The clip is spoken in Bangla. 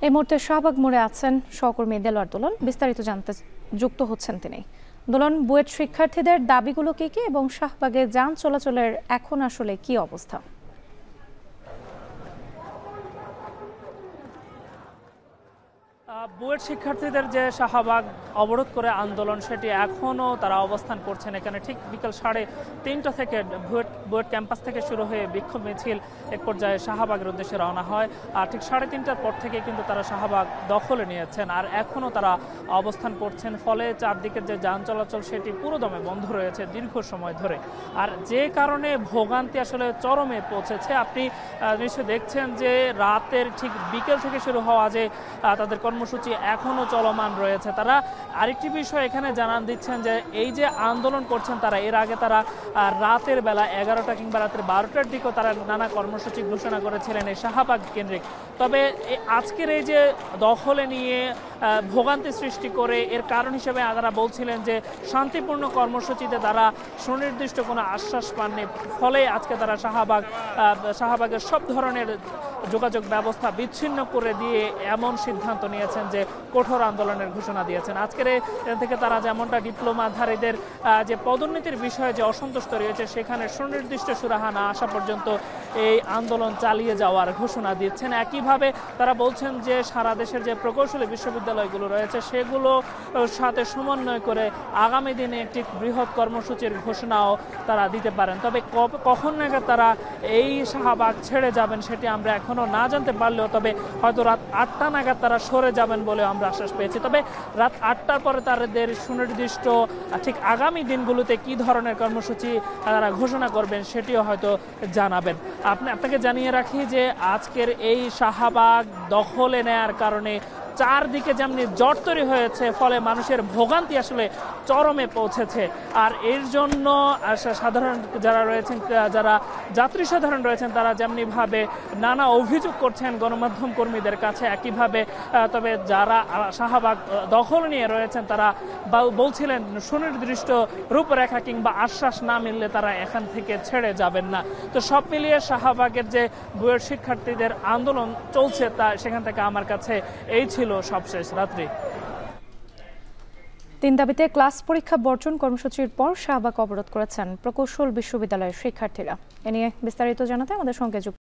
এই মুহূর্তে শাহবাগ মোড়ে আছেন সহকর্মী দেলোয়ার দোলন। বিস্তারিত জানতে যুক্ত হচ্ছেন তিনি। দোলন, বুয়েট শিক্ষার্থীদের দাবিগুলো কি কি এবং শাহবাগে যান চলাচলের এখন আসলে কি অবস্থা? বুয়েট শিক্ষার্থীদের যে শাহবাগ অবরোধ করে আন্দোলন, সেটি এখনও তারা অবস্থান করছেন এখানে। ঠিক বিকেল 3:30 থেকে বুয়েট ক্যাম্পাস থেকে শুরু হয়ে বিক্ষোভ মিছিল এক পর্যায়ে শাহবাগের উদ্দেশ্যে রওনা হয়। আর ঠিক 3:30টার পর থেকে কিন্তু তারা শাহবাগ দখলে নিয়েছেন আর এখনও তারা অবস্থান করছেন। ফলে চারদিকের যে যান চলাচল সেটি পুরোদমে বন্ধ রয়েছে দীর্ঘ সময় ধরে। আর যে কারণে ভোগান্তি আসলে চরমে পৌঁছেছে। আপনি নিশ্চয়ই দেখছেন যে রাতের ঠিক বিকেল থেকে শুরু হওয়া যে তাদের কর্মসূচি এখনো চলমান রয়েছে। তারা আরেকটি বিষয় এখানে জানান দিচ্ছেন যে এই যে আন্দোলন করছেন তারা, এর আগে তারা রাতের বেলা 11টা কিংবা রাতের 12টার দিকেও তারা নানা কর্মসূচি ঘোষণা করেছিলেন এই শাহবাগ কেন্দ্রিক। তবে আজকের এই যে দখলে নিয়ে ভোগান্তি সৃষ্টি করে, এর কারণ হিসেবে তারা বলছিলেন যে শান্তিপূর্ণ কর্মসূচিতে তারা সুনির্দিষ্ট কোনো আশ্বাস পাননি। ফলে আজকে তারা শাহবাগের সব ধরনের যোগাযোগ ব্যবস্থা বিচ্ছিন্ন করে দিয়ে এমন সিদ্ধান্ত নিয়েছেন যে কঠোর আন্দোলনের ঘোষণা দিয়েছেন। আজকের থেকে তারা যেমনটা ডিপ্লোমাধারীদের যে পদোন্নতির বিষয়ে যে অসন্তুষ্ট রয়েছে, সেখানে সুনির্দিষ্ট সুরাহা না আসা পর্যন্ত এই আন্দোলন চালিয়ে যাওয়ার ঘোষণা দিচ্ছেন। একইভাবে তারা বলছেন যে সারা দেশের যে প্রকৌশলী বিশ্ববিদ্যালয়গুলো রয়েছে সেগুলো সাথে সমন্বয় করে আগামী দিনে একটি বৃহৎ কর্মসূচির ঘোষণাও তারা দিতে পারেন। তবে কখন নাগাদ তারা এই শাহবাগ ছেড়ে যাবেন সেটি আমরা এখনো না জানতে পারলেও তবে হয়তো রাত 8টা নাগাদ তারা সরে যাবেন বলে আমরা আশ্বাস পেয়েছি। তবে রাত 8টার পরে তাদের সুনির্দিষ্ট ঠিক আগামী দিনগুলোতে কি ধরনের কর্মসূচি তারা ঘোষণা করবেন সেটিও হয়তো জানাবেন। আপনাকে জানিয়ে রাখি যে আজকের এই শাহবাগ দখলে নেয়ার কারণে চারদিকে যেমনি জট তৈরি হয়েছে, ফলে মানুষের ভোগান্তি আসলে চরমে পৌঁছেছে। আর এর জন্য সাধারণ যারা রয়েছেন, যারা যাত্রী সাধারণ রয়েছেন, তারা যেমনিভাবে নানা অভিযোগ করছেন গণমাধ্যম কর্মীদের কাছে, একইভাবে তবে যারা শাহবাগ দখল নিয়ে রয়েছেন তারা বলছিলেন সুনির্দিষ্ট রূপরেখা কিংবা আশ্বাস না মিললে তারা এখান থেকে ছেড়ে যাবেন না। তো সব মিলিয়ে শাহবাগের যে বুয়েট শিক্ষার্থীদের আন্দোলন চলছে তা সেখান থেকে আমার কাছে এই ছিল সবশেষ রাত্রি। 3 দাবিতে ক্লাস পরীক্ষা বর্জন কর্মসূচির পর শাহবাগ অবরোধ করেছেন প্রকৌশল বিশ্ববিদ্যালয়ের শিক্ষার্থীরা। এ নিয়ে বিস্তারিত জানাতে আমাদের সঙ্গে যুক্ত